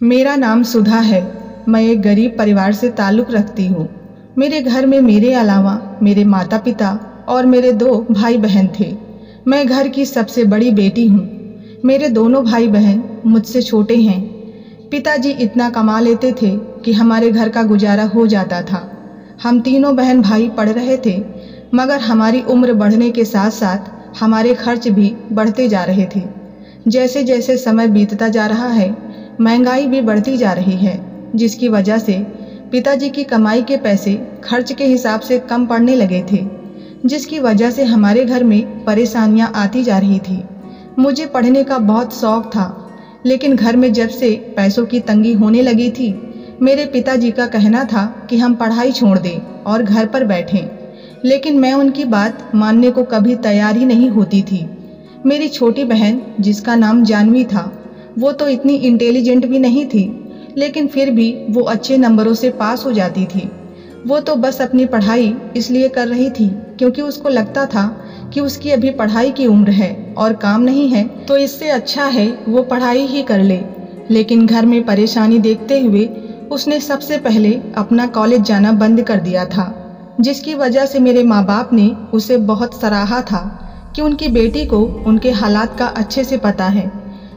मेरा नाम सुधा है। मैं एक गरीब परिवार से ताल्लुक़ रखती हूँ। मेरे घर में मेरे अलावा मेरे माता पिता और मेरे 2 भाई बहन थे। मैं घर की सबसे बड़ी बेटी हूँ। मेरे दोनों भाई बहन मुझसे छोटे हैं। पिताजी इतना कमा लेते थे कि हमारे घर का गुजारा हो जाता था। हम तीनों बहन भाई पढ़ रहे थे, मगर हमारी उम्र बढ़ने के साथ साथ हमारे खर्च भी बढ़ते जा रहे थे। जैसे जैसे समय बीतता जा रहा है, महंगाई भी बढ़ती जा रही है, जिसकी वजह से पिताजी की कमाई के पैसे खर्च के हिसाब से कम पड़ने लगे थे, जिसकी वजह से हमारे घर में परेशानियां आती जा रही थी। मुझे पढ़ने का बहुत शौक था, लेकिन घर में जब से पैसों की तंगी होने लगी थी, मेरे पिताजी का कहना था कि हम पढ़ाई छोड़ दें और घर पर बैठें, लेकिन मैं उनकी बात मानने को कभी तैयार ही नहीं होती थी। मेरी छोटी बहन, जिसका नाम जानवी था, वो तो इतनी इंटेलिजेंट भी नहीं थी, लेकिन फिर भी वो अच्छे नंबरों से पास हो जाती थी। वो तो बस अपनी पढ़ाई इसलिए कर रही थी क्योंकि उसको लगता था कि उसकी अभी पढ़ाई की उम्र है और काम नहीं है, तो इससे अच्छा है वो पढ़ाई ही कर ले। लेकिन घर में परेशानी देखते हुए उसने सबसे पहले अपना कॉलेज जाना बंद कर दिया था, जिसकी वजह से मेरे माँ बाप ने उसे बहुत सराहा था कि उनकी बेटी को उनके हालात का अच्छे से पता है,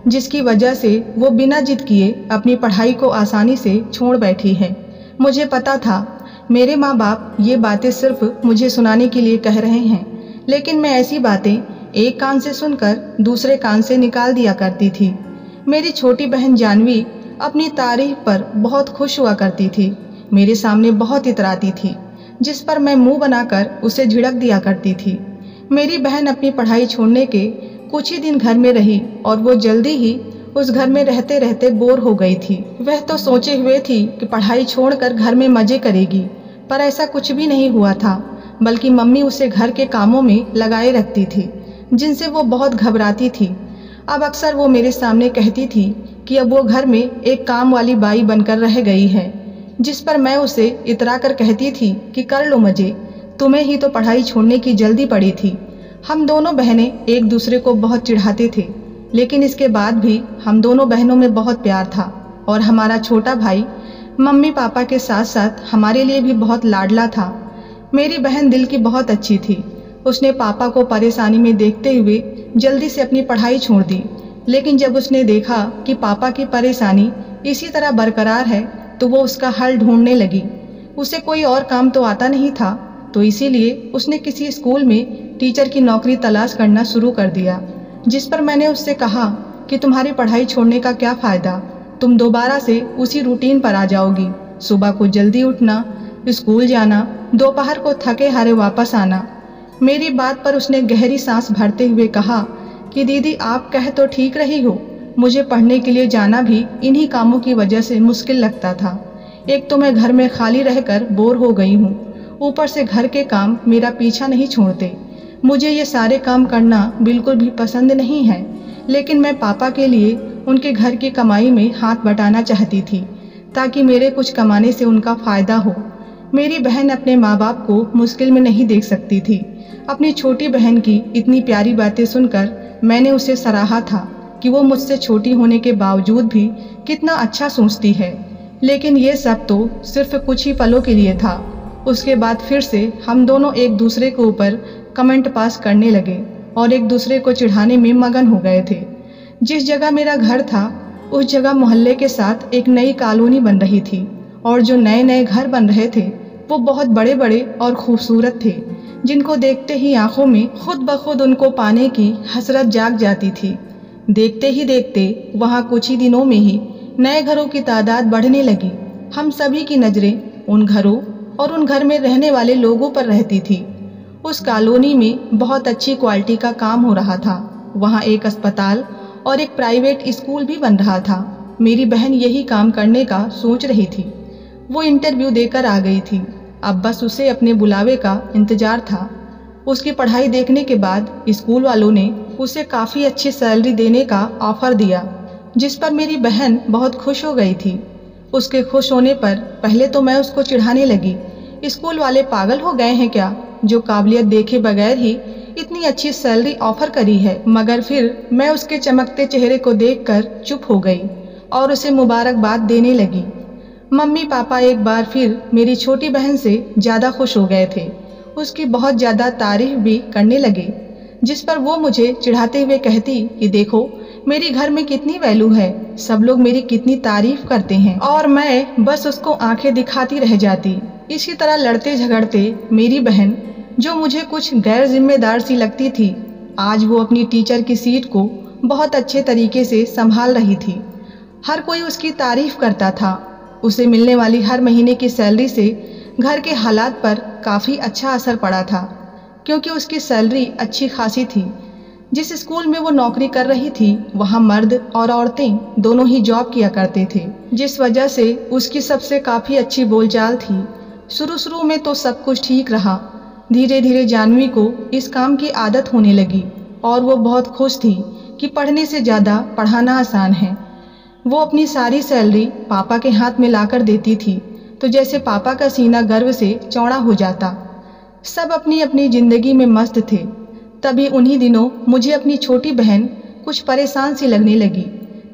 जिसकी वजह से वो बिना जिद किए अपनी पढ़ाई को आसानी से छोड़ बैठी है। मुझे पता था मेरे माँ बाप ये बातें सिर्फ मुझे सुनाने के लिए कह रहे हैं, लेकिन मैं ऐसी बातें एक कान से सुनकर दूसरे कान से निकाल दिया करती थी। मेरी छोटी बहन जानवी अपनी तारीफ पर बहुत खुश हुआ करती थी, मेरे सामने बहुत इतराती थी, जिस पर मैं मुंह बनाकर उसे झिड़क दिया करती थी। मेरी बहन अपनी पढ़ाई छोड़ने के कुछ ही दिन घर में रही और वो जल्दी ही उस घर में रहते रहते बोर हो गई थी। वह तो सोचे हुए थी कि पढ़ाई छोड़कर घर में मजे करेगी, पर ऐसा कुछ भी नहीं हुआ था, बल्कि मम्मी उसे घर के कामों में लगाए रखती थी, जिनसे वो बहुत घबराती थी। अब अक्सर वो मेरे सामने कहती थी कि अब वो घर में एक काम वाली बाई बनकर रह गई है, जिस पर मैं उसे इतरा कर कहती थी कि कर लो मजे, तुम्हें ही तो पढ़ाई छोड़ने की जल्दी पड़ी थी। हम दोनों बहनें एक दूसरे को बहुत चिढ़ाते थे, लेकिन इसके बाद भी हम दोनों बहनों में बहुत प्यार था और हमारा छोटा भाई मम्मी पापा के साथ साथ हमारे लिए भी बहुत लाडला था। मेरी बहन दिल की बहुत अच्छी थी। उसने पापा को परेशानी में देखते हुए जल्दी से अपनी पढ़ाई छोड़ दी, लेकिन जब उसने देखा कि पापा की परेशानी इसी तरह बरकरार है, तो वो उसका हल ढूंढने लगी। उसे कोई और काम तो आता नहीं था, तो इसीलिए उसने किसी स्कूल में टीचर की नौकरी तलाश करना शुरू कर दिया, जिस पर मैंने उससे कहा कि तुम्हारी पढ़ाई छोड़ने का क्या फ़ायदा, तुम दोबारा से उसी रूटीन पर आ जाओगी। सुबह को जल्दी उठना, स्कूल जाना, दोपहर को थके हारे वापस आना। मेरी बात पर उसने गहरी सांस भरते हुए कहा कि दीदी, आप कह तो ठीक रही हो, मुझे पढ़ने के लिए जाना भी इन्हीं कामों की वजह से मुश्किल लगता था। एक तो मैं घर में खाली रहकर बोर हो गई हूँ, ऊपर से घर के काम मेरा पीछा नहीं छोड़ते। मुझे ये सारे काम करना बिल्कुल भी पसंद नहीं है, लेकिन मैं पापा के लिए उनके घर की कमाई में हाथ बटाना चाहती थी, ताकि मेरे कुछ कमाने से उनका फ़ायदा हो। मेरी बहन अपने माँ बाप को मुश्किल में नहीं देख सकती थी। अपनी छोटी बहन की इतनी प्यारी बातें सुनकर मैंने उसे सराहा था कि वो मुझसे छोटी होने के बावजूद भी कितना अच्छा सोचती है, लेकिन ये सब तो सिर्फ कुछ ही पलों के लिए था। उसके बाद फिर से हम दोनों एक दूसरे के ऊपर कमेंट पास करने लगे और एक दूसरे को चिढ़ाने में मगन हो गए थे। जिस जगह मेरा घर था, उस जगह मोहल्ले के साथ एक नई कॉलोनी बन रही थी, और जो नए नए घर बन रहे थे वो बहुत बड़े बड़े और खूबसूरत थे, जिनको देखते ही आंखों में खुद ब खुद उनको पाने की हसरत जाग जाती थी। देखते ही देखते वहाँ कुछ ही दिनों में ही नए घरों की तादाद बढ़ने लगी। हम सभी की नज़रें उन घरों और उन घर में रहने वाले लोगों पर रहती थी। उस कॉलोनी में बहुत अच्छी क्वालिटी का काम हो रहा था। वहाँ एक अस्पताल और एक प्राइवेट स्कूल भी बन रहा था। मेरी बहन यही काम करने का सोच रही थी। वो इंटरव्यू देकर आ गई थी, अब बस उसे अपने बुलावे का इंतज़ार था। उसकी पढ़ाई देखने के बाद स्कूल वालों ने उसे काफ़ी अच्छी सैलरी देने का ऑफ़र दिया, जिस पर मेरी बहन बहुत खुश हो गई थी। उसके खुश होने पर पहले तो मैं उसको चिढ़ाने लगी, स्कूल वाले पागल हो गए हैं क्या, जो काबिलियत देखे बगैर ही इतनी अच्छी सैलरी ऑफर करी है। मगर फिर मैं उसके चमकते चेहरे को देखकर चुप हो गई और उसे मुबारकबाद देने लगी। मम्मी पापा एक बार फिर मेरी छोटी बहन से ज़्यादा खुश हो गए थे। उसकी बहुत ज़्यादा तारीफ भी करने लगे, जिस पर वो मुझे चिढ़ाते हुए कहती कि देखो मेरी घर में कितनी वैल्यू है, सब लोग मेरी कितनी तारीफ करते हैं और मैं बस उसको आंखें दिखाती रह जाती। इसी तरह लड़ते झगड़ते मेरी बहन, जो मुझे कुछ गैर जिम्मेदार सी लगती थी, आज वो अपनी टीचर की सीट को बहुत अच्छे तरीके से संभाल रही थी। हर कोई उसकी तारीफ करता था। उसे मिलने वाली हर महीने की सैलरी से घर के हालात पर काफ़ी अच्छा असर पड़ा था, क्योंकि उसकी सैलरी अच्छी खासी थी। जिस स्कूल में वो नौकरी कर रही थी वहाँ मर्द और औरतें दोनों ही जॉब किया करते थे, जिस वजह से उसकी सबसे काफ़ी अच्छी बोलचाल थी। शुरू में तो सब कुछ ठीक रहा। धीरे धीरे जानवी को इस काम की आदत होने लगी और वो बहुत खुश थी कि पढ़ने से ज़्यादा पढ़ाना आसान है। वो अपनी सारी सैलरी पापा के हाथ में लाकर देती थी, तो जैसे पापा का सीना गर्व से चौड़ा हो जाता। सब अपनी अपनी ज़िंदगी में मस्त थे। तभी उन्हीं दिनों मुझे अपनी छोटी बहन कुछ परेशान सी लगने लगी।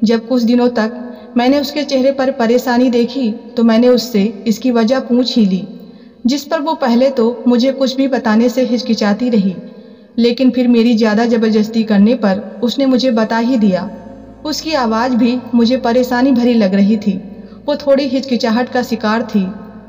जब कुछ दिनों तक मैंने उसके चेहरे पर परेशानी देखी तो मैंने उससे इसकी वजह पूछ ही ली, जिस पर वो पहले तो मुझे कुछ भी बताने से हिचकिचाती रही, लेकिन फिर मेरी ज़्यादा ज़बरदस्ती करने पर उसने मुझे बता ही दिया। उसकी आवाज़ भी मुझे परेशानी भरी लग रही थी। वो थोड़ी हिचकिचाहट का शिकार थी।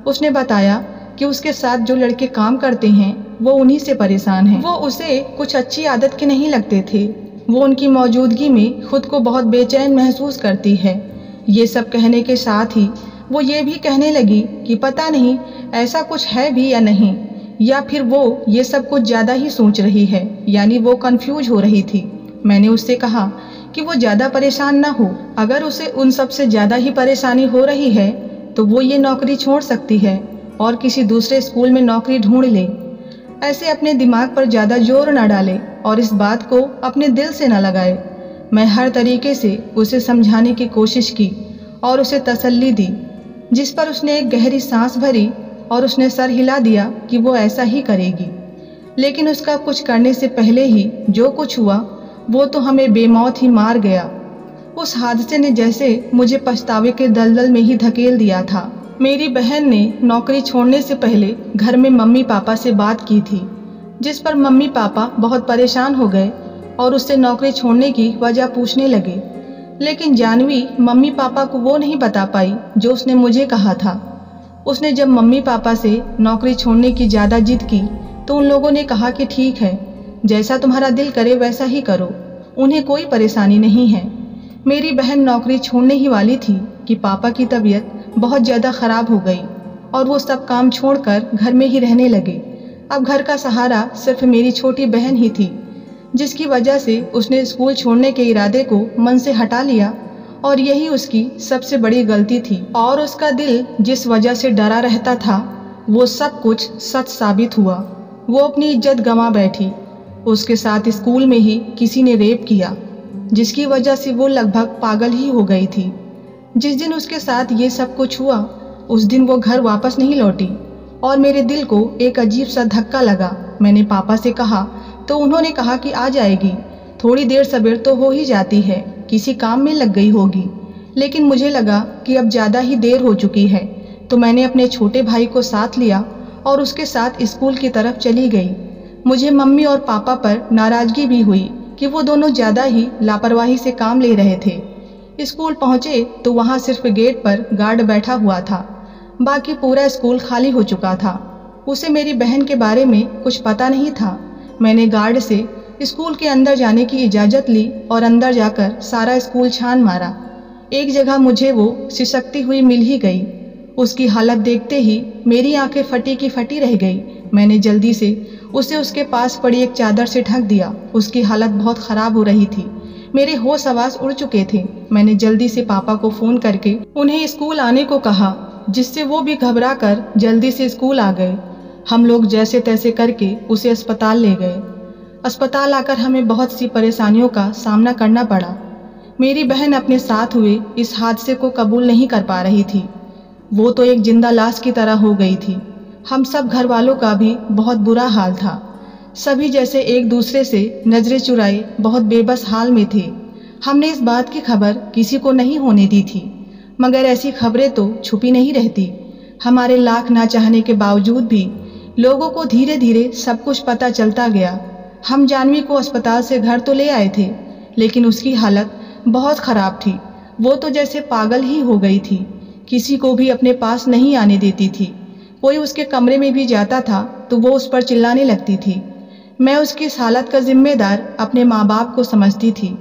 उसने बताया कि उसके साथ जो लड़के काम करते हैं वो उन्हीं से परेशान हैं। वो उसे कुछ अच्छी आदत के नहीं लगते थे। वो उनकी मौजूदगी में खुद को बहुत बेचैन महसूस करती है। ये सब कहने के साथ ही वो ये भी कहने लगी कि पता नहीं ऐसा कुछ है भी या नहीं, या फिर वो ये सब कुछ ज़्यादा ही सोच रही है, यानी वो कंफ्यूज हो रही थी। मैंने उससे कहा कि वो ज़्यादा परेशान ना हो। अगर उसे उन सब से ज़्यादा ही परेशानी हो रही है तो वो ये नौकरी छोड़ सकती है और किसी दूसरे स्कूल में नौकरी ढूंढ ले। ऐसे अपने दिमाग पर ज़्यादा जोर न डाले और इस बात को अपने दिल से न लगाए। मैं हर तरीके से उसे समझाने की कोशिश की और उसे तसल्ली दी, जिस पर उसने एक गहरी सांस भरी और उसने सर हिला दिया कि वो ऐसा ही करेगी। लेकिन उसका कुछ करने से पहले ही जो कुछ हुआ वो तो हमें बेमौत ही मार गया। उस हादसे ने जैसे मुझे पछतावे के दलदल में ही धकेल दिया था। मेरी बहन ने नौकरी छोड़ने से पहले घर में मम्मी पापा से बात की थी, जिस पर मम्मी पापा बहुत परेशान हो गए और उससे नौकरी छोड़ने की वजह पूछने लगे। लेकिन जानवी मम्मी पापा को वो नहीं बता पाई जो उसने मुझे कहा था। उसने जब मम्मी पापा से नौकरी छोड़ने की ज़्यादा जिद की तो उन लोगों ने कहा कि ठीक है, जैसा तुम्हारा दिल करे वैसा ही करो, उन्हें कोई परेशानी नहीं है। मेरी बहन नौकरी छोड़ने ही वाली थी कि पापा की तबीयत बहुत ज़्यादा ख़राब हो गई और वो सब काम छोड़कर घर में ही रहने लगे। अब घर का सहारा सिर्फ मेरी छोटी बहन ही थी, जिसकी वजह से उसने स्कूल छोड़ने के इरादे को मन से हटा लिया और यही उसकी सबसे बड़ी गलती थी। और उसका दिल जिस वजह से डरा रहता था वो सब कुछ सच साबित हुआ। वो अपनी इज्जत गंवा बैठी। उसके साथ स्कूल में ही किसी ने रेप किया, जिसकी वजह से वो लगभग पागल ही हो गई थी। जिस दिन उसके साथ ये सब कुछ हुआ उस दिन वो घर वापस नहीं लौटी और मेरे दिल को एक अजीब सा धक्का लगा। मैंने पापा से कहा तो उन्होंने कहा कि आ जाएगी, थोड़ी देर सवेर तो हो ही जाती है, किसी काम में लग गई होगी। लेकिन मुझे लगा कि अब ज़्यादा ही देर हो चुकी है, तो मैंने अपने छोटे भाई को साथ लिया और उसके साथ स्कूल की तरफ चली गई। मुझे मम्मी और पापा पर नाराज़गी भी हुई कि वो दोनों ज़्यादा ही लापरवाही से काम ले रहे थे। स्कूल पहुँचे तो वहाँ सिर्फ गेट पर गार्ड बैठा हुआ था, बाकी पूरा स्कूल खाली हो चुका था। उसे मेरी बहन के बारे में कुछ पता नहीं था। मैंने गार्ड से स्कूल के अंदर जाने की इजाज़त ली और अंदर जाकर सारा स्कूल छान मारा। एक जगह मुझे वो सिसकती हुई मिल ही गई। उसकी हालत देखते ही मेरी आंखें फटी की फटी रह गई। मैंने जल्दी से उसे उसके पास पड़ी एक चादर से ढक दिया। उसकी हालत बहुत ख़राब हो रही थी, मेरे होश हवास उड़ चुके थे। मैंने जल्दी से पापा को फ़ोन करके उन्हें स्कूल आने को कहा, जिससे वो भी घबरा कर जल्दी से स्कूल आ गए। हम लोग जैसे तैसे करके उसे अस्पताल ले गए। अस्पताल आकर हमें बहुत सी परेशानियों का सामना करना पड़ा। मेरी बहन अपने साथ हुए इस हादसे को कबूल नहीं कर पा रही थी। वो तो एक जिंदा लाश की तरह हो गई थी। हम सब घर वालों का भी बहुत बुरा हाल था। सभी जैसे एक दूसरे से नज़रें चुराए बहुत बेबस हाल में थे। हमने इस बात की खबर किसी को नहीं होने दी थी, मगर ऐसी खबरें तो छुपी नहीं रहती। हमारे लाख ना चाहने के बावजूद भी लोगों को धीरे धीरे सब कुछ पता चलता गया। हम जाह्नवी को अस्पताल से घर तो ले आए थे, लेकिन उसकी हालत बहुत ख़राब थी। वो तो जैसे पागल ही हो गई थी, किसी को भी अपने पास नहीं आने देती थी। कोई उसके कमरे में भी जाता था तो वो उस पर चिल्लाने लगती थी। मैं उसकी इस हालत का जिम्मेदार अपने माँ बाप को समझती थी।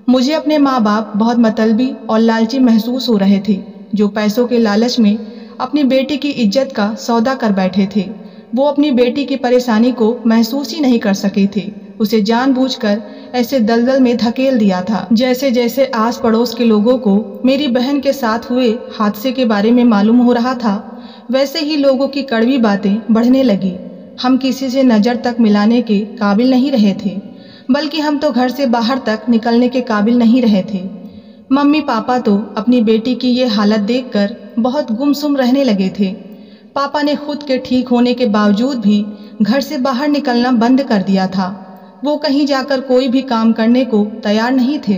मुझे अपने माँ बाप बहुत मतलबी और लालची महसूस हो रहे थे, जो पैसों के लालच में अपनी बेटी की इज्जत का सौदा कर बैठे थे। वो अपनी बेटी की परेशानी को महसूस ही नहीं कर सके थे। उसे जानबूझकर ऐसे दलदल में धकेल दिया था। जैसे जैसे आस पड़ोस के लोगों को मेरी बहन के साथ हुए हादसे के बारे में मालूम हो रहा था, वैसे ही लोगों की कड़वी बातें बढ़ने लगी। हम किसी से नज़र तक मिलाने के काबिल नहीं रहे थे, बल्कि हम तो घर से बाहर तक निकलने के काबिल नहीं रहे थे। मम्मी पापा तो अपनी बेटी की ये हालत देखकर बहुत गुमसुम रहने लगे थे। पापा ने खुद के ठीक होने के बावजूद भी घर से बाहर निकलना बंद कर दिया था। वो कहीं जाकर कोई भी काम करने को तैयार नहीं थे,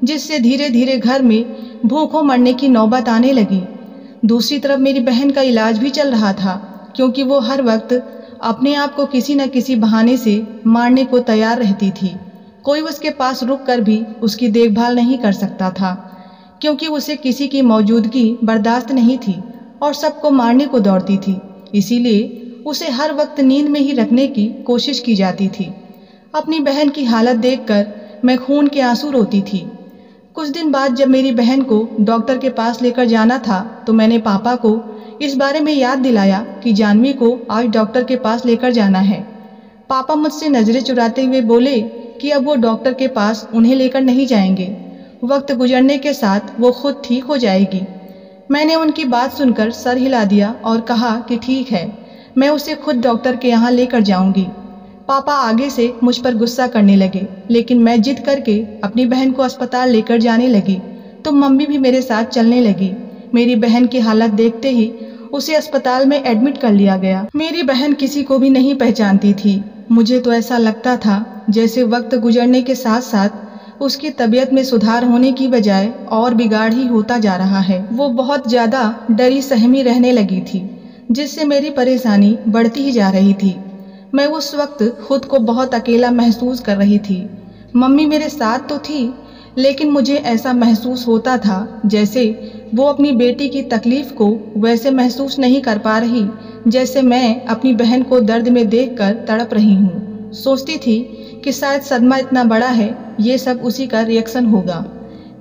जिससे धीरे धीरे घर में भूखों मरने की नौबत आने लगी। दूसरी तरफ मेरी बहन का इलाज भी चल रहा था, क्योंकि वो हर वक्त अपने आप को किसी न किसी बहाने से मारने को तैयार रहती थी। कोई उसके पास रुक कर भी उसकी देखभाल नहीं कर सकता था, क्योंकि उसे किसी की मौजूदगी बर्दाश्त नहीं थी और सबको मारने को दौड़ती थी। इसीलिए उसे हर वक्त नींद में ही रखने की कोशिश की जाती थी। अपनी बहन की हालत देखकर मैं खून के आंसू रोती थी। कुछ दिन बाद जब मेरी बहन को डॉक्टर के पास लेकर जाना था, तो मैंने पापा को इस बारे में याद दिलाया कि जाह्नवी को आज डॉक्टर के पास लेकर जाना है। पापा मुझसे नज़रें चुराते हुए बोले कि अब वो डॉक्टर के पास उन्हें लेकर नहीं जाएंगे, वक्त गुजरने के साथ वो खुद ठीक हो जाएगी। मैंने उनकी बात सुनकर सर हिला दिया और कहा कि ठीक है, मैं उसे खुद डॉक्टर के यहाँ लेकर जाऊंगी। पापा आगे से मुझ पर गुस्सा करने लगे, लेकिन मैं जिद करके अपनी बहन को अस्पताल लेकर जाने लगी तो मम्मी भी मेरे साथ चलने लगी। मेरी बहन की हालत देखते ही उसे अस्पताल में एडमिट कर लिया गया। मेरी बहन किसी को भी नहीं पहचानती थी। मुझे तो ऐसा लगता था जैसे वक्त गुजरने के साथ साथ उसकी तबीयत में सुधार होने की बजाय और बिगाड़ ही होता जा रहा है। वो बहुत ज़्यादा डरी सहमी रहने लगी थी, जिससे मेरी परेशानी बढ़ती ही जा रही थी। मैं उस वक्त खुद को बहुत अकेला महसूस कर रही थी। मम्मी मेरे साथ तो थी, लेकिन मुझे ऐसा महसूस होता था जैसे वो अपनी बेटी की तकलीफ़ को वैसे महसूस नहीं कर पा रही जैसे मैं अपनी बहन को दर्द में देखकर तड़प रही हूँ। सोचती थी कि शायद सदमा इतना बड़ा है, ये सब उसी का रिएक्शन होगा।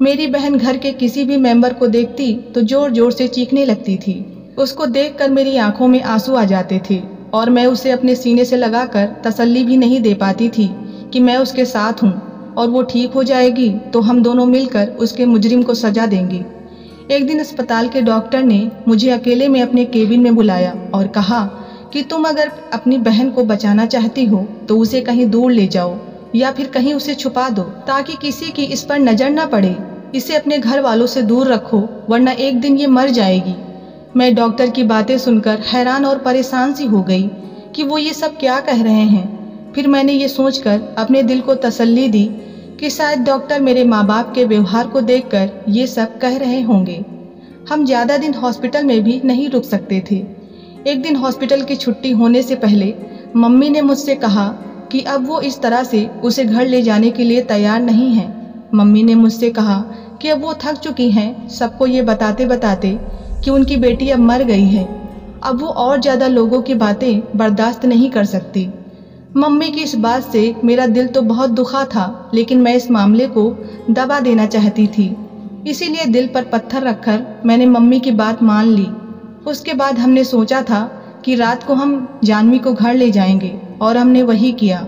मेरी बहन घर के किसी भी मेंबर को देखती तो ज़ोर ज़ोर से चीखने लगती थी। उसको देखकर मेरी आंखों में आंसू आ जाते थे और मैं उसे अपने सीने से लगाकर तसल्ली भी नहीं दे पाती थी कि मैं उसके साथ हूँ और वो ठीक हो जाएगी तो हम दोनों मिलकर उसके मुजरिम को सजा देंगे। एक दिन अस्पताल के डॉक्टर ने मुझे अकेले में अपने केबिन में बुलाया और कहा कि तुम अगर अपनी बहन को बचाना चाहती हो तो उसे कहीं दूर ले जाओ या फिर कहीं उसे छुपा दो, ताकि किसी की इस पर नज़र न पड़े। इसे अपने घर वालों से दूर रखो, वरना एक दिन ये मर जाएगी। मैं डॉक्टर की बातें सुनकर हैरान और परेशान सी हो गई कि वो ये सब क्या कह रहे हैं। फिर मैंने ये सोचकर अपने दिल को तसल्ली दी कि शायद डॉक्टर मेरे माँ बाप के व्यवहार को देखकर ये सब कह रहे होंगे। हम ज़्यादा दिन हॉस्पिटल में भी नहीं रुक सकते थे। एक दिन हॉस्पिटल की छुट्टी होने से पहले मम्मी ने मुझसे कहा कि अब वो इस तरह से उसे घर ले जाने के लिए तैयार नहीं है। मम्मी ने मुझसे कहा कि अब वो थक चुकी हैं सबको ये बताते बताते कि उनकी बेटी अब मर गई है। अब वो और ज़्यादा लोगों की बातें बर्दाश्त नहीं कर सकती। मम्मी की इस बात से मेरा दिल तो बहुत दुखा था, लेकिन मैं इस मामले को दबा देना चाहती थी। इसीलिए दिल पर पत्थर रखकर मैंने मम्मी की बात मान ली। उसके बाद हमने सोचा था कि रात को हम जाह्नवी को घर ले जाएंगे और हमने वही किया।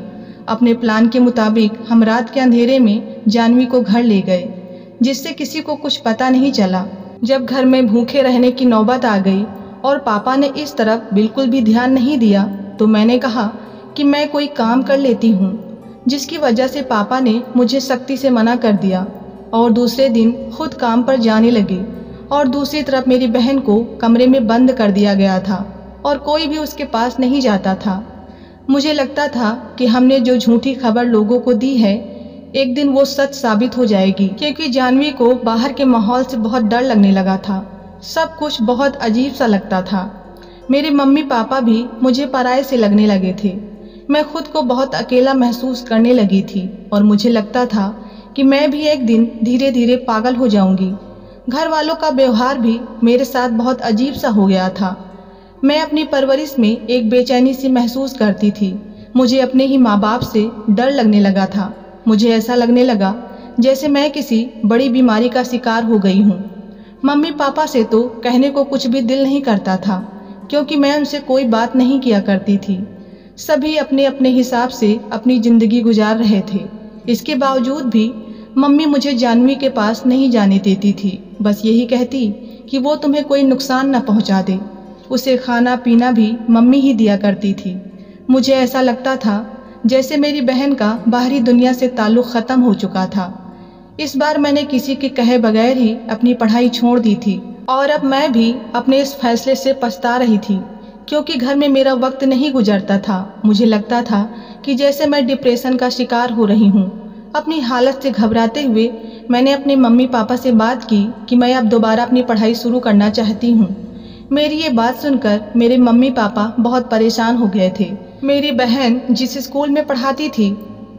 अपने प्लान के मुताबिक हम रात के अंधेरे में जाह्नवी को घर ले गए, जिससे किसी को कुछ पता नहीं चला। जब घर में भूखे रहने की नौबत आ गई और पापा ने इस तरफ बिल्कुल भी ध्यान नहीं दिया, तो मैंने कहा कि मैं कोई काम कर लेती हूँ, जिसकी वजह से पापा ने मुझे सख्ती से मना कर दिया और दूसरे दिन खुद काम पर जाने लगे। और दूसरी तरफ मेरी बहन को कमरे में बंद कर दिया गया था और कोई भी उसके पास नहीं जाता था। मुझे लगता था कि हमने जो झूठी खबर लोगों को दी है एक दिन वो सच साबित हो जाएगी, क्योंकि जानवी को बाहर के माहौल से बहुत डर लगने लगा था। सब कुछ बहुत अजीब सा लगता था। मेरे मम्मी पापा भी मुझे पराये से लगने लगे थे। मैं खुद को बहुत अकेला महसूस करने लगी थी और मुझे लगता था कि मैं भी एक दिन धीरे धीरे पागल हो जाऊंगी। घर वालों का व्यवहार भी मेरे साथ बहुत अजीब सा हो गया था। मैं अपनी परवरिश में एक बेचैनी सी महसूस करती थी। मुझे अपने ही माँ बाप से डर लगने लगा था। मुझे ऐसा लगने लगा जैसे मैं किसी बड़ी बीमारी का शिकार हो गई हूँ। मम्मी पापा से तो कहने को कुछ भी दिल नहीं करता था, क्योंकि मैं उनसे कोई बात नहीं किया करती थी। सभी अपने अपने हिसाब से अपनी ज़िंदगी गुजार रहे थे। इसके बावजूद भी मम्मी मुझे जानवी के पास नहीं जाने देती थी। बस यही कहती कि वो तुम्हें कोई नुकसान न पहुंचा दे। उसे खाना पीना भी मम्मी ही दिया करती थी। मुझे ऐसा लगता था जैसे मेरी बहन का बाहरी दुनिया से ताल्लुक़ ख़त्म हो चुका था। इस बार मैंने किसी के कहे बगैर ही अपनी पढ़ाई छोड़ दी थी और अब मैं भी अपने इस फैसले से पछता रही थी, क्योंकि घर में मेरा वक्त नहीं गुजरता था। मुझे लगता था कि जैसे मैं डिप्रेशन का शिकार हो रही हूँ। अपनी हालत से घबराते हुए मैंने अपने मम्मी पापा से बात की कि मैं अब दोबारा अपनी पढ़ाई शुरू करना चाहती हूँ। मेरी ये बात सुनकर मेरे मम्मी पापा बहुत परेशान हो गए थे। मेरी बहन जिस स्कूल में पढ़ाती थी,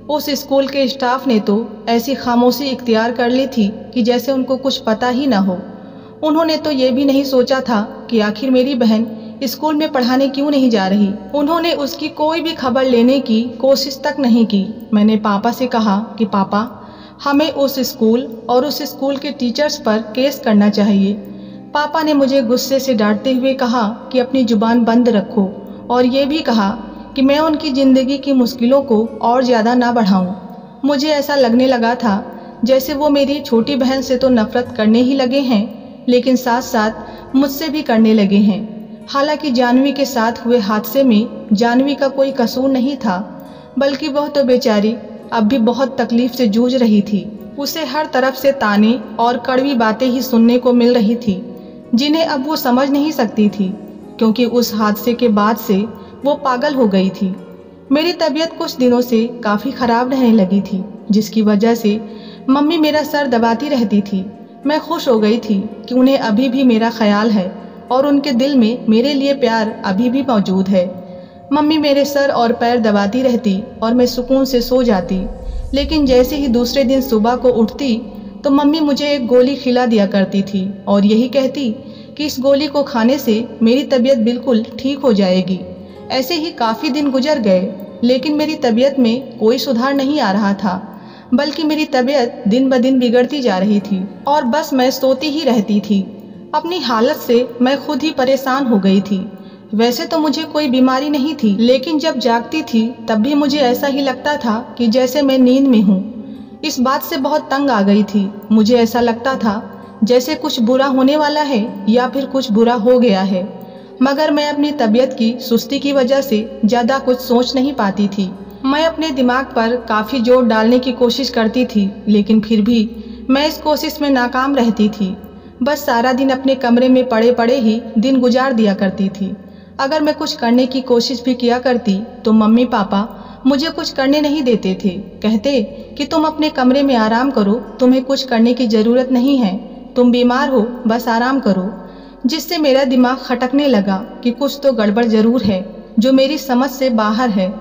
उस स्कूल के स्टाफ ने तो ऐसी खामोशी इख्तियार कर ली थी कि जैसे उनको कुछ पता ही ना हो। उन्होंने तो ये भी नहीं सोचा था कि आखिर मेरी बहन स्कूल में पढ़ाने क्यों नहीं जा रही। उन्होंने उसकी कोई भी खबर लेने की कोशिश तक नहीं की। मैंने पापा से कहा कि पापा, हमें उस स्कूल और उस स्कूल के टीचर्स पर केस करना चाहिए। पापा ने मुझे गुस्से से डांटते हुए कहा कि अपनी जुबान बंद रखो और ये भी कहा कि मैं उनकी ज़िंदगी की मुश्किलों को और ज़्यादा ना बढ़ाऊं। मुझे ऐसा लगने लगा था जैसे वो मेरी छोटी बहन से तो नफरत करने ही लगे हैं, लेकिन साथ साथ मुझसे भी करने लगे हैं। हालांकि जानवी के साथ हुए हादसे में जानवी का कोई कसूर नहीं था, बल्कि वह तो बेचारी अब भी बहुत तकलीफ से जूझ रही थी। उसे हर तरफ से ताने और कड़वी बातें ही सुनने को मिल रही थी, जिन्हें अब वो समझ नहीं सकती थी, क्योंकि उस हादसे के बाद से वो पागल हो गई थी। मेरी तबीयत कुछ दिनों से काफ़ी ख़राब रहने लगी थी, जिसकी वजह से मम्मी मेरा सर दबाती रहती थी। मैं खुश हो गई थी कि उन्हें अभी भी मेरा ख्याल है और उनके दिल में मेरे लिए प्यार अभी भी मौजूद है। मम्मी मेरे सर और पैर दबाती रहती और मैं सुकून से सो जाती। लेकिन जैसे ही दूसरे दिन सुबह को उठती तो मम्मी मुझे एक गोली खिला दिया करती थी और यही कहती कि इस गोली को खाने से मेरी तबीयत बिल्कुल ठीक हो जाएगी। ऐसे ही काफ़ी दिन गुजर गए, लेकिन मेरी तबीयत में कोई सुधार नहीं आ रहा था, बल्कि मेरी तबीयत दिन ब दिन बिगड़ती जा रही थी और बस मैं सोती ही रहती थी। अपनी हालत से मैं खुद ही परेशान हो गई थी। वैसे तो मुझे कोई बीमारी नहीं थी, लेकिन जब जागती थी तब भी मुझे ऐसा ही लगता था कि जैसे मैं नींद में हूँ। इस बात से बहुत तंग आ गई थी। मुझे ऐसा लगता था जैसे कुछ बुरा होने वाला है या फिर कुछ बुरा हो गया है, मगर मैं अपनी तबीयत की सुस्ती की वजह से ज़्यादा कुछ सोच नहीं पाती थी। मैं अपने दिमाग पर काफ़ी जोर डालने की कोशिश करती थी, लेकिन फिर भी मैं इस कोशिश में नाकाम रहती थी। बस सारा दिन अपने कमरे में पड़े पड़े ही दिन गुजार दिया करती थी। अगर मैं कुछ करने की कोशिश भी किया करती तो मम्मी पापा मुझे कुछ करने नहीं देते थे। कहते कि तुम अपने कमरे में आराम करो, तुम्हें कुछ करने की ज़रूरत नहीं है, तुम बीमार हो, बस आराम करो। जिससे मेरा दिमाग खटकने लगा कि कुछ तो गड़बड़ ज़रूर है जो मेरी समझ से बाहर है।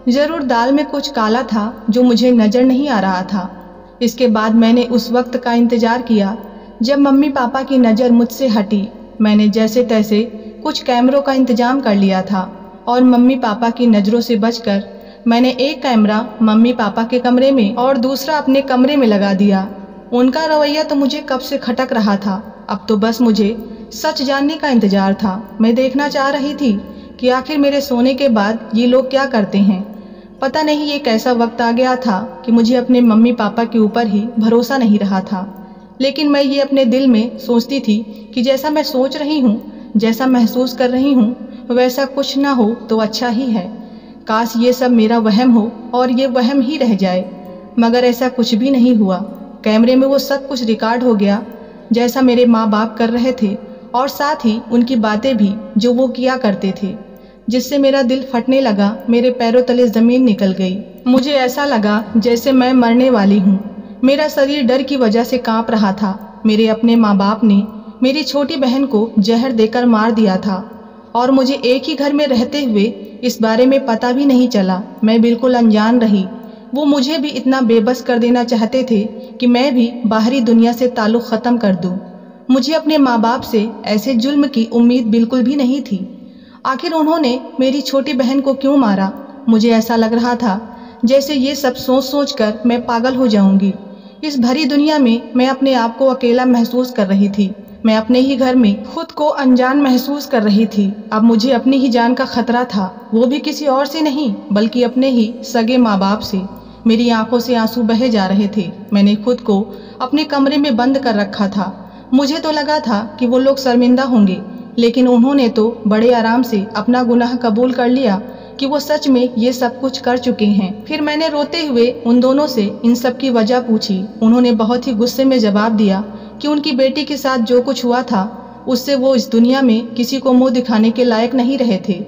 ज़रूर दाल में कुछ काला था जो मुझे नज़र नहीं आ रहा था। इसके बाद मैंने उस वक्त का इंतज़ार किया जब मम्मी पापा की नज़र मुझसे हटी। मैंने जैसे तैसे कुछ कैमरों का इंतज़ाम कर लिया था और मम्मी पापा की नज़रों से बचकर मैंने एक कैमरा मम्मी पापा के कमरे में और दूसरा अपने कमरे में लगा दिया। उनका रवैया तो मुझे कब से खटक रहा था। अब तो बस मुझे सच जानने का इंतज़ार था। मैं देखना चाह रही थी कि आखिर मेरे सोने के बाद ये लोग क्या करते हैं। पता नहीं ये कैसा वक्त आ गया था कि मुझे अपने मम्मी पापा के ऊपर ही भरोसा नहीं रहा था। लेकिन मैं ये अपने दिल में सोचती थी कि जैसा मैं सोच रही हूँ, जैसा महसूस कर रही हूँ, वैसा कुछ ना हो तो अच्छा ही है। काश ये सब मेरा वहम हो और ये वहम ही रह जाए, मगर ऐसा कुछ भी नहीं हुआ। कैमरे में वो सब कुछ रिकॉर्ड हो गया जैसा मेरे माँ बाप कर रहे थे, और साथ ही उनकी बातें भी जो वो किया करते थे, जिससे मेरा दिल फटने लगा। मेरे पैरों तले ज़मीन निकल गई। मुझे ऐसा लगा जैसे मैं मरने वाली हूँ। मेरा शरीर डर की वजह से कांप रहा था। मेरे अपने माँ बाप ने मेरी छोटी बहन को जहर देकर मार दिया था और मुझे एक ही घर में रहते हुए इस बारे में पता भी नहीं चला। मैं बिल्कुल अनजान रही। वो मुझे भी इतना बेबस कर देना चाहते थे कि मैं भी बाहरी दुनिया से ताल्लुक़ ख़त्म कर दूं। मुझे अपने माँ बाप से ऐसे जुल्म की उम्मीद बिल्कुल भी नहीं थी। आखिर उन्होंने मेरी छोटी बहन को क्यों मारा? मुझे ऐसा लग रहा था जैसे ये सब सोच सोच कर मैं पागल हो जाऊंगी। इस भरी दुनिया में मैं अपने आप को अकेला महसूस कर रही थी। मैं अपने ही घर में खुद को अनजान महसूस कर रही थी। अब मुझे अपनी ही जान का खतरा था, वो भी किसी और से नहीं बल्कि अपने ही सगे माँ बाप से। मेरी आंखों से आंसू बहे जा रहे थे। मैंने खुद को अपने कमरे में बंद कर रखा था। मुझे तो लगा था कि वो लोग शर्मिंदा होंगे, लेकिन उन्होंने तो बड़े आराम से अपना गुनाह कबूल कर लिया कि वो सच में ये सब कुछ कर चुके हैं। फिर मैंने रोते हुए उन दोनों से इन सब की वजह पूछी। उन्होंने बहुत ही गुस्से में जवाब दिया कि उनकी बेटी के साथ जो कुछ हुआ था उससे वो इस दुनिया में किसी को मुंह दिखाने के लायक नहीं रहे थे।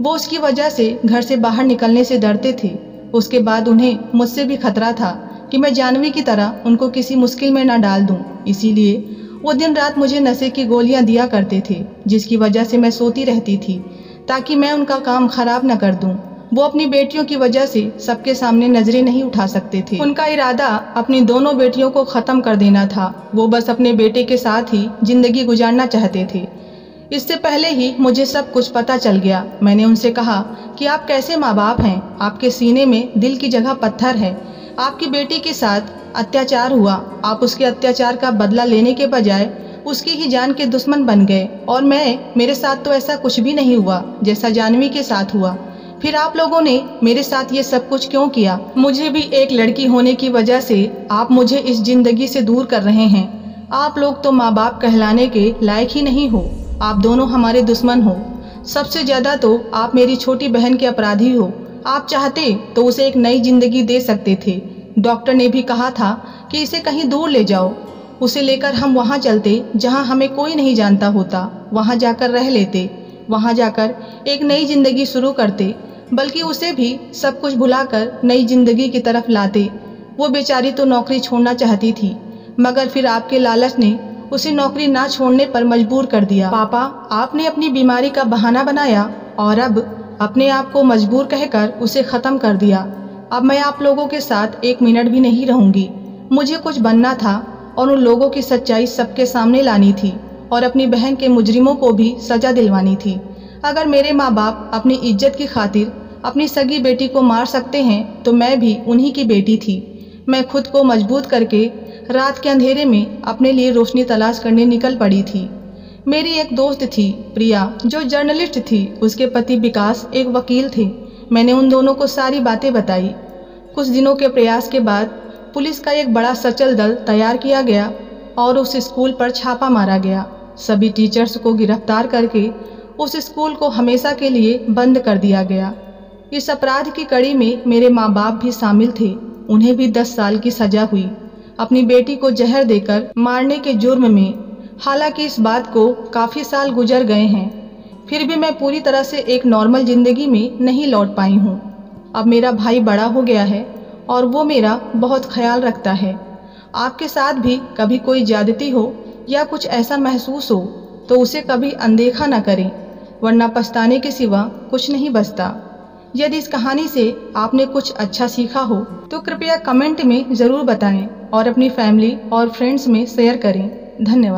वो उसकी वजह से घर से बाहर निकलने से डरते थे। उसके बाद उन्हें मुझसे भी खतरा था कि मैं जानवी की तरह उनको किसी मुश्किल में न डाल दूं। इसीलिए वो दिन रात मुझे नशे की गोलियां दिया करते थे, जिसकी वजह से मैं सोती रहती थी ताकि मैं उनका काम खराब न कर दूं। वो अपनी बेटियों की वजह से सबके सामने नजरें नहीं उठा सकते थे। उनका इरादा अपनी दोनों बेटियों को ख़त्म कर देना था। वो बस अपने बेटे के साथ ही जिंदगी गुजारना चाहते थे। इससे पहले ही मुझे सब कुछ पता चल गया। मैंने उनसे कहा कि आप कैसे माँ बाप हैं? आपके सीने में दिल की जगह पत्थर है। आपकी बेटी के साथ अत्याचार हुआ, आप उसके अत्याचार का बदला लेने के बजाय उसकी ही जान के दुश्मन बन गए। और मेरे साथ तो ऐसा कुछ भी नहीं हुआ जैसा जानवी के साथ हुआ। फिर आप लोगों ने मेरे साथ ये सब कुछ क्यों किया? मुझे भी एक लड़की होने की वजह से आप मुझे इस जिंदगी से दूर कर रहे हैं। आप लोग तो माँ बाप कहलाने के लायक ही नहीं हो। आप दोनों हमारे दुश्मन हो। सबसे ज्यादा तो आप मेरी छोटी बहन के अपराधी हो। आप चाहते तो उसे एक नई जिंदगी दे सकते थे। डॉक्टर ने भी कहा था कि इसे कहीं दूर ले जाओ। उसे लेकर हम वहाँ चलते जहाँ हमें कोई नहीं जानता होता। वहाँ जाकर रह लेते, वहाँ जाकर एक नई जिंदगी शुरू करते, बल्कि उसे भी सब कुछ भुलाकर नई जिंदगी की तरफ लाते। वो बेचारी तो नौकरी छोड़ना चाहती थी, मगर फिर आपके लालच ने उसे नौकरी ना छोड़ने पर मजबूर कर दिया। पापा, आपने अपनी बीमारी का बहाना बनाया और अब अपने आप को मजबूर कहकर उसे ख़त्म कर दिया। अब मैं आप लोगों के साथ एक मिनट भी नहीं रहूँगी। मुझे कुछ बनना था और उन लोगों की सच्चाई सबके सामने लानी थी और अपनी बहन के मुजरिमों को भी सजा दिलवानी थी। अगर मेरे माँ बाप अपनी इज्जत की खातिर अपनी सगी बेटी को मार सकते हैं तो मैं भी उन्हीं की बेटी थी। मैं खुद को मजबूत करके रात के अंधेरे में अपने लिए रोशनी तलाश करने निकल पड़ी थी। मेरी एक दोस्त थी प्रिया, जो जर्नलिस्ट थी। उसके पति विकास एक वकील थे। मैंने उन दोनों को सारी बातें बताई। कुछ दिनों के प्रयास के बाद पुलिस का एक बड़ा सचल दल तैयार किया गया और उस स्कूल पर छापा मारा गया। सभी टीचर्स को गिरफ्तार करके उस स्कूल को हमेशा के लिए बंद कर दिया गया। इस अपराध की कड़ी में मेरे माँ बाप भी शामिल थे। उन्हें भी 10 साल की सजा हुई अपनी बेटी को जहर देकर मारने के जुर्म में। हालांकि इस बात को काफ़ी साल गुजर गए हैं, फिर भी मैं पूरी तरह से एक नॉर्मल ज़िंदगी में नहीं लौट पाई हूँ। अब मेरा भाई बड़ा हो गया है और वो मेरा बहुत ख्याल रखता है। आपके साथ भी कभी कोई ज्यादती हो या कुछ ऐसा महसूस हो तो उसे कभी अनदेखा न करें, वरना पछताने के सिवा कुछ नहीं बचता। यदि इस कहानी से आपने कुछ अच्छा सीखा हो तो कृपया कमेंट में ज़रूर बताएं और अपनी फैमिली और फ्रेंड्स में शेयर करें। धन्यवाद।